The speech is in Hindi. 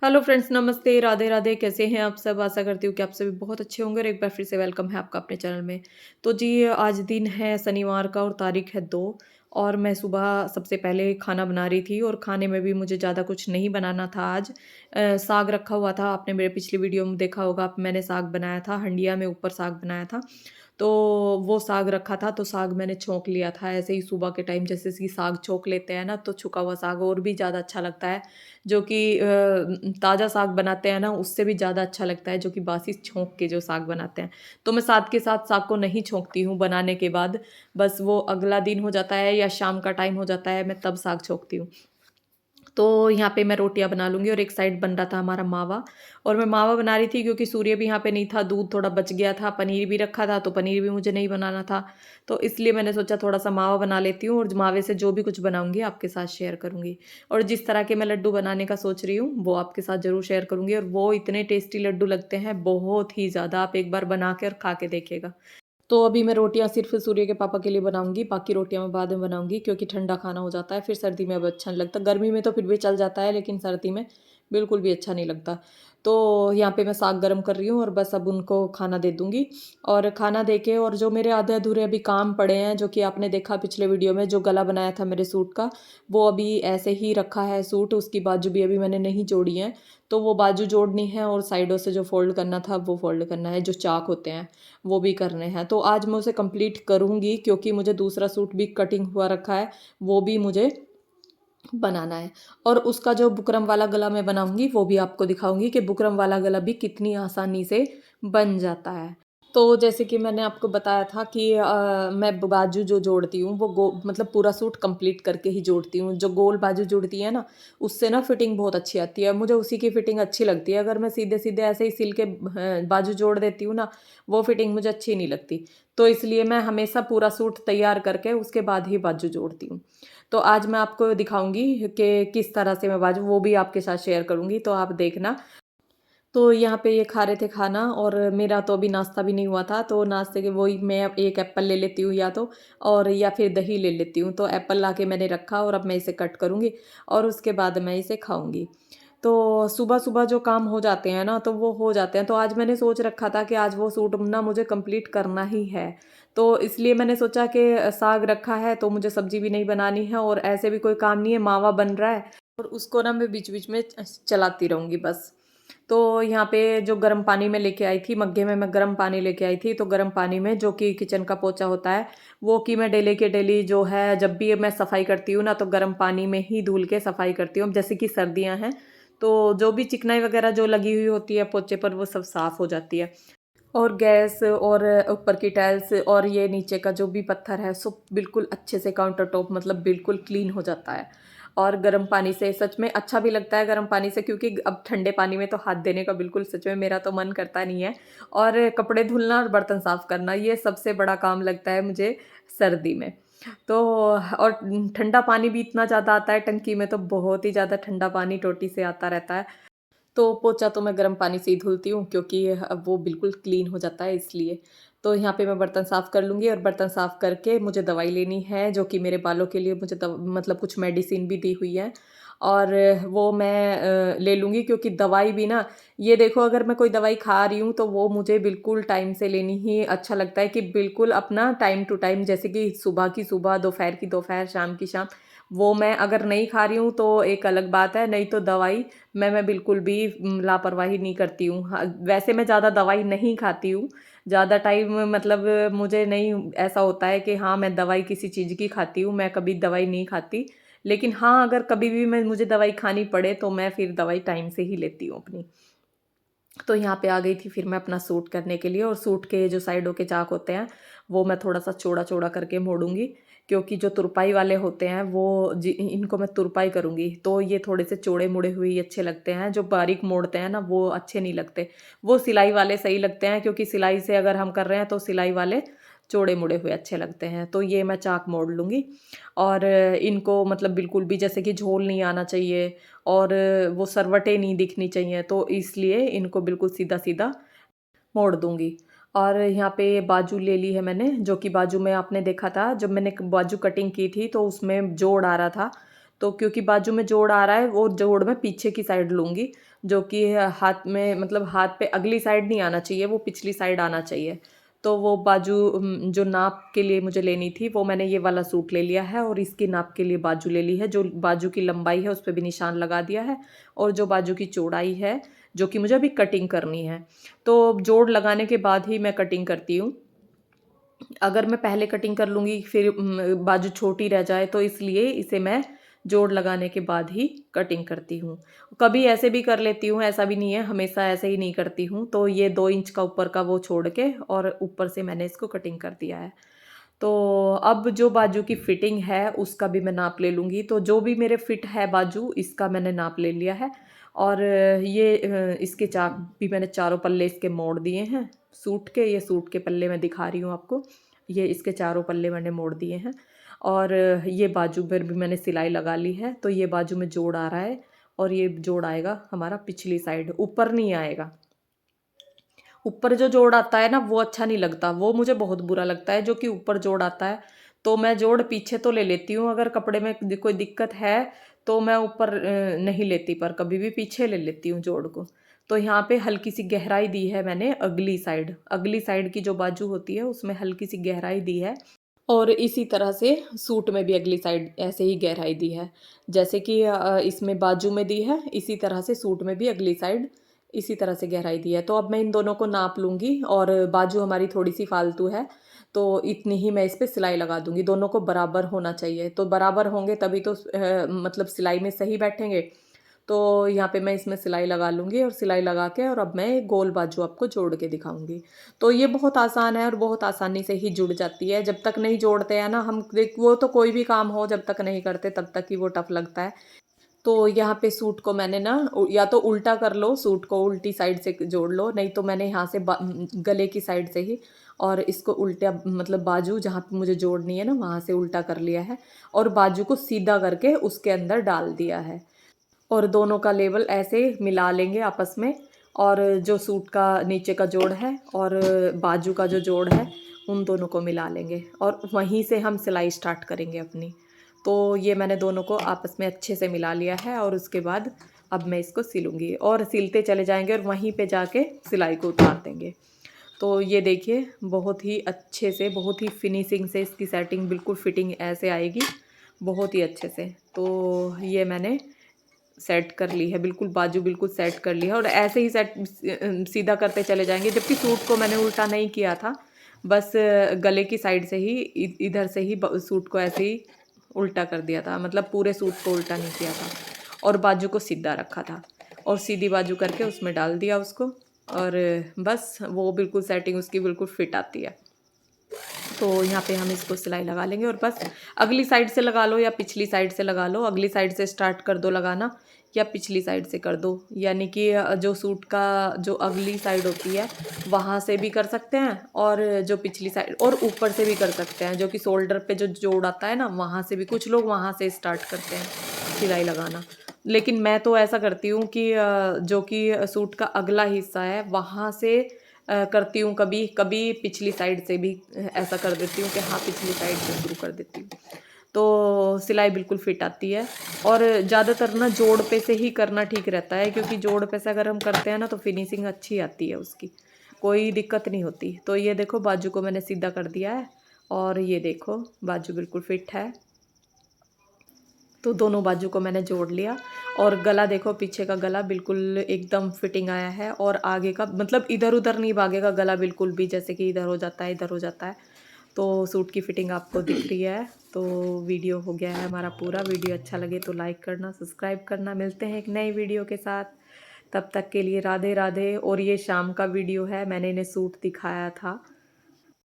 हेलो फ्रेंड्स, नमस्ते, राधे राधे। कैसे हैं आप सब? आशा करती हूँ कि आप सभी बहुत अच्छे होंगे और एक बार फिर से वेलकम है आपका अपने चैनल में। तो जी, आज दिन है शनिवार का और तारीख है 2। और मैं सुबह सबसे पहले खाना बना रही थी और खाने में भी मुझे ज़्यादा कुछ नहीं बनाना था आज। साग रखा हुआ था, आपने मेरे पिछली वीडियो में देखा होगा, मैंने साग बनाया था, हंडिया में ऊपर साग बनाया था। तो वो साग रखा था, तो साग मैंने छौंक लिया था ऐसे ही सुबह के टाइम, जैसे कि साग छौंक लेते हैं ना, तो छुका हुआ साग और भी ज़्यादा अच्छा लगता है। जो कि ताज़ा साग बनाते हैं ना, उससे भी ज़्यादा अच्छा लगता है, जो कि बासी छौंक के जो साग बनाते हैं। तो मैं साथ के साथ साग को नहीं छौंकती हूँ बनाने के बाद, बस वो अगला दिन हो जाता है या शाम का टाइम हो जाता है, मैं तब साग छौंकती हूँ। तो यहाँ पे मैं रोटियाँ बना लूँगी और एक साइड बन रहा था हमारा मावा। और मैं मावा बना रही थी क्योंकि सूर्य भी यहाँ पे नहीं था, दूध थोड़ा बच गया था, पनीर भी रखा था, तो पनीर भी मुझे नहीं बनाना था। तो इसलिए मैंने सोचा थोड़ा-सा मावा बना लेती हूँ और मावे से जो भी कुछ बनाऊँगी आपके साथ शेयर करूँगी। और जिस तरह के मैं लड्डू बनाने का सोच रही हूँ, वो आपके साथ ज़रूर शेयर करूँगी और वो इतने टेस्टी लड्डू लगते हैं, बहुत ही ज़्यादा। आप एक बार बना कर खा के देखिएगा। तो अभी मैं रोटियाँ सिर्फ़ सूर्य के पापा के लिए बनाऊँगी, बाकी रोटियाँ मैं बाद में बनाऊँगी क्योंकि ठंडा खाना हो जाता है, फिर सर्दी में अब अच्छा नहीं लगता। गर्मी में तो फिर भी चल जाता है, लेकिन सर्दी में बिल्कुल भी अच्छा नहीं लगता। तो यहाँ पे मैं साग गरम कर रही हूँ और बस अब उनको खाना दे दूँगी। और खाना दे के, और जो मेरे आधे-अधूरे अभी काम पड़े हैं, जो कि आपने देखा पिछले वीडियो में, जो गला बनाया था मेरे सूट का, वो अभी ऐसे ही रखा है सूट, उसकी बाजू भी अभी मैंने नहीं जोड़ी हैं। तो वो बाजू जोड़नी है और साइडों से जो फ़ोल्ड करना था, वो फ़ोल्ड करना है, जो चाक होते हैं। वो भी करने हैं। तो आज मैं उसे कंप्लीट करूँगी क्योंकि मुझे दूसरा सूट भी कटिंग हुआ रखा है, वो भी मुझे बनाना है। और उसका जो बुकरम वाला गला मैं बनाऊँगी, वो भी आपको दिखाऊँगी कि बुकरम वाला गला भी कितनी आसानी से बन जाता है। तो जैसे कि मैंने आपको बताया था कि मैं बाजू जो जोड़ती हूँ, वो मतलब पूरा सूट कंप्लीट करके ही जोड़ती हूँ। जो गोल बाजू जुड़ती है ना, उससे ना फिटिंग बहुत अच्छी आती है। मुझे उसी की फिटिंग अच्छी लगती है। अगर मैं सीधे-सीधे ऐसे ही सिल के बाजू जोड़ देती हूँ ना, वो फिटिंग मुझे अच्छी नहीं लगती। तो इसलिए मैं हमेशा पूरा सूट तैयार करके उसके बाद ही बाजू जोड़ती हूँ। तो आज मैं आपको दिखाऊँगी कि किस तरह से मैं बाजू, वो भी आपके साथ शेयर करूँगी, तो आप देखना। तो यहाँ पे ये खा रहे थे खाना और मेरा तो अभी नाश्ता भी नहीं हुआ था, तो नाश्ते के वही मैं अब एक एप्पल ले लेती हूँ या तो, और या फिर दही ले लेती हूँ। तो एप्पल लाके मैंने रखा और अब मैं इसे कट करूँगी और उसके बाद मैं इसे खाऊँगी। तो सुबह-सुबह जो काम हो जाते हैं ना, तो वो हो जाते हैं। तो आज मैंने सोच रखा था कि आज वो सूट ना मुझे कंप्लीट करना ही है। तो इसलिए मैंने सोचा कि साग रखा है तो मुझे सब्ज़ी भी नहीं बनानी है और ऐसे भी कोई काम नहीं है, मावा बन रहा है और उसको ना मैं बीच-बीच में चलाती रहूँगी बस। तो यहाँ पे जो गर्म पानी मैं लेके आई थी, मग्गे में मैं गर्म पानी लेके आई थी, तो गर्म पानी में जो कि किचन का पोछा होता है, वो कि मैं डेली के डेली जो है, जब भी मैं सफाई करती हूँ ना, तो गर्म पानी में ही धुल के सफाई करती हूँ। अब जैसे कि सर्दियाँ हैं, तो जो भी चिकनाई वगैरह जो लगी हुई होती है पोछे पर, वो सब साफ हो जाती है। और गैस और ऊपर की टाइल्स और ये नीचे का जो भी पत्थर है, सब बिल्कुल अच्छे से काउंटर टॉप मतलब बिल्कुल क्लीन हो जाता है। और गर्म पानी से सच में अच्छा भी लगता है, गर्म पानी से, क्योंकि अब ठंडे पानी में तो हाथ देने का बिल्कुल सच में मेरा तो मन करता नहीं है। और कपड़े धुलना और बर्तन साफ करना, ये सबसे बड़ा काम लगता है मुझे सर्दी में। तो और ठंडा पानी भी इतना ज़्यादा आता है टंकी में, तो बहुत ही ज़्यादा ठंडा पानी टोटी से आता रहता है। तो पोंछा तो मैं गर्म पानी से ही धुलती हूँ क्योंकि अब वो बिल्कुल क्लीन हो जाता है इसलिए। तो यहाँ पे मैं बर्तन साफ़ कर लूँगी और बर्तन साफ़ करके मुझे दवाई लेनी है, जो कि मेरे बालों के लिए मुझे मतलब कुछ मेडिसिन भी दी हुई है और वो मैं ले लूँगी, क्योंकि दवाई भी ना, ये देखो, अगर मैं कोई दवाई खा रही हूँ तो वो मुझे बिल्कुल टाइम से लेनी ही अच्छा लगता है, कि बिल्कुल अपना टाइम टू टाइम, जैसे कि सुबह की सुबह, दोपहर की दोपहर, शाम की शाम। वो मैं अगर नहीं खा रही हूँ तो एक अलग बात है, नहीं तो दवाई मैं बिल्कुल भी लापरवाही नहीं करती हूँ। हाँ, वैसे मैं ज़्यादा दवाई नहीं खाती हूँ, ज़्यादा टाइम मतलब मुझे नहीं ऐसा होता है कि हाँ, मैं दवाई किसी चीज़ की खाती हूँ, मैं कभी दवाई नहीं खाती। लेकिन हाँ, अगर कभी भी मुझे दवाई खानी पड़े तो मैं फिर दवाई टाइम से ही लेती हूँ अपनी। तो यहाँ पे आ गई थी फिर मैं अपना सूट करने के लिए, और सूट के जो साइडों के चाक होते हैं, वो मैं थोड़ा-सा चौड़ा-चौड़ा करके मोड़ूँगी, क्योंकि जो तुरपाई वाले होते हैं वो इनको मैं तुरपाई करूँगी, तो ये थोड़े से चौड़े-मुड़े हुए ही अच्छे लगते हैं, जो बारीक मोड़ते हैं ना वो अच्छे नहीं लगते। वो सिलाई वाले सही लगते हैं, क्योंकि सिलाई से अगर हम कर रहे हैं तो सिलाई वाले चौड़े-मुड़े हुए अच्छे लगते हैं। तो ये मैं चाक मोड़ लूँगी और इनको मतलब बिल्कुल भी जैसे कि झोल नहीं आना चाहिए और वो सरवटें नहीं दिखनी चाहिए, तो इसलिए इनको बिल्कुल सीधा-सीधा मोड़ दूँगी। और यहाँ पे बाजू ले ली है मैंने, जो कि बाजू में आपने देखा था, जब मैंने बाजू कटिंग की थी तो उसमें जोड़ आ रहा था। तो क्योंकि बाजू में जोड़ आ रहा है, वो जोड़ मैं पीछे की साइड लूँगी, जो कि हाथ में मतलब हाथ पे अगली साइड नहीं आना चाहिए, वो पिछली साइड आना चाहिए। तो वो बाजू जो नाप के लिए मुझे लेनी थी वो मैंने ये वाला सूट ले लिया है और इसकी नाप के लिए बाजू ले ली है। जो बाजू की लंबाई है उस पे भी निशान लगा दिया है और जो बाजू की चौड़ाई है जो कि मुझे अभी कटिंग करनी है। तो जोड़ लगाने के बाद ही मैं कटिंग करती हूँ। अगर मैं पहले कटिंग कर लूँगी फिर बाजू छोटी रह जाए, तो इसलिए इसे मैं जोड़ लगाने के बाद ही कटिंग करती हूँ। कभी ऐसे भी कर लेती हूँ, ऐसा भी नहीं है, हमेशा ऐसे ही नहीं करती हूँ। तो ये 2 इंच का ऊपर का वो छोड़ के और ऊपर से मैंने इसको कटिंग कर दिया है। तो अब जो बाजू की फिटिंग है उसका भी मैं नाप ले लूँगी। तो जो भी मेरे फिट है बाजू इसका मैंने नाप ले लिया है और इसके चाक भी मैंने चारों पल्ले इसके मोड़ दिए हैं सूट के। ये सूट के पल्ले मैं दिखा रही हूँ आपको। ये इसके चारों पल्ले मैंने मोड़ दिए हैं और ये बाजू पर भी मैंने सिलाई लगा ली है। तो ये बाजू में जोड़ आ रहा है और ये जोड़ आएगा हमारा पिछली साइड, ऊपर नहीं आएगा। ऊपर जो जोड़ आता है ना वो अच्छा नहीं लगता, वो मुझे बहुत बुरा लगता है जो कि ऊपर जोड़ आता है। तो मैं जोड़ पीछे तो ले लेती हूँ, अगर कपड़े में कोई दिक्कत है तो मैं ऊपर नहीं लेती, पर कभी भी पीछे ले लेती हूँ जोड़ को। तो यहाँ पे हल्की सी गहराई दी है मैंने अगली साइड की जो बाजू होती है उसमें हल्की सी गहराई दी है और इसी तरह से सूट में भी अगली साइड ऐसे ही गहराई दी है। जैसे कि इसमें बाजू में दी है, इसी तरह से सूट में भी अगली साइड इसी तरह से गहराई दी है। तो अब मैं इन दोनों को नाप लूँगी और बाजू हमारी थोड़ी सी फालतू है तो इतनी ही मैं इस पे सिलाई लगा दूँगी। दोनों को बराबर होना चाहिए, तो बराबर होंगे तभी तो मतलब सिलाई में सही बैठेंगे। तो यहाँ पे मैं इसमें सिलाई लगा लूँगी और सिलाई लगा के और अब मैं गोल बाजू आपको जोड़ के दिखाऊँगी। तो ये बहुत आसान है और बहुत आसानी से ही जुड़ जाती है। जब तक नहीं जोड़ते हैं ना हम, देख वो तो कोई भी काम हो जब तक नहीं करते तब तक ही वो टफ लगता है। तो यहाँ पे सूट को मैंने ना या तो उल्टा कर लो, सूट को उल्टी साइड से जोड़ लो, नहीं तो मैंने यहाँ से गले की साइड से ही और इसको उल्टा मतलब बाजू जहाँ पे मुझे जोड़नी है ना वहाँ से उल्टा कर लिया है और बाजू को सीधा करके उसके अंदर डाल दिया है और दोनों का लेवल ऐसे मिला लेंगे आपस में। और जो सूट का नीचे का जोड़ है और बाजू का जो जोड़ है उन दोनों को मिला लेंगे और वहीं से हम सिलाई स्टार्ट करेंगे अपनी। तो ये मैंने दोनों को आपस में अच्छे से मिला लिया है और उसके बाद अब मैं इसको सिलूँगी और सिलते चले जाएंगे और वहीं पे जाके सिलाई को उतार देंगे। तो ये देखिए बहुत ही अच्छे से, बहुत ही फिनिशिंग से इसकी सेटिंग बिल्कुल फिटिंग ऐसे आएगी, बहुत ही अच्छे से। तो ये मैंने सेट कर ली है, बिल्कुल बाजू बिल्कुल सेट कर ली है और ऐसे ही सेट सीधा करते चले जाएंगे। जबकि सूट को मैंने उल्टा नहीं किया था, बस गले की साइड से ही इधर से ही सूट को ऐसे ही उल्टा कर दिया था, मतलब पूरे सूट को उल्टा नहीं किया था और बाजू को सीधा रखा था और सीधी बाजू करके उसमें डाल दिया उसको और बस वो बिल्कुल सेटिंग उसकी बिल्कुल फिट आती है। तो यहाँ पे हम इसको सिलाई लगा लेंगे और बस अगली साइड से लगा लो या पिछली साइड से लगा लो, अगली साइड से स्टार्ट कर दो लगाना या पिछली साइड से कर दो। यानी कि जो सूट का जो अगली साइड होती है वहाँ से भी कर सकते हैं और जो पिछली साइड और ऊपर से भी कर सकते हैं, जो कि शोल्डर पे जो जोड़ आता है ना वहाँ से भी, कुछ लोग वहाँ से स्टार्ट करते हैं सिलाई लगाना। लेकिन मैं तो ऐसा करती हूँ कि जो कि सूट का अगला हिस्सा है वहाँ से करती हूँ, कभी कभी पिछली साइड से भी ऐसा कर देती हूँ कि हाँ पिछली साइड से शुरू कर देती हूँ। तो सिलाई बिल्कुल फिट आती है और ज़्यादातर ना जोड़ पे से ही करना ठीक रहता है, क्योंकि जोड़ पे से अगर हम करते हैं ना तो फिनिशिंग अच्छी आती है उसकी, कोई दिक्कत नहीं होती। तो ये देखो बाजू को मैंने सीधा कर दिया है और ये देखो बाजू बिल्कुल फिट है। तो दोनों बाजू को मैंने जोड़ लिया और गला देखो, पीछे का गला बिल्कुल एकदम फिटिंग आया है और आगे का मतलब इधर उधर नहीं भागेगा गला बिल्कुल भी, जैसे कि इधर हो जाता है इधर हो जाता है। तो सूट की फिटिंग आपको दिख रही है। तो वीडियो हो गया है हमारा पूरा। वीडियो अच्छा लगे तो लाइक करना, सब्सक्राइब करना। मिलते हैं एक नई वीडियो के साथ, तब तक के लिए राधे राधे। और ये शाम का वीडियो है, मैंने इन्हें सूट दिखाया था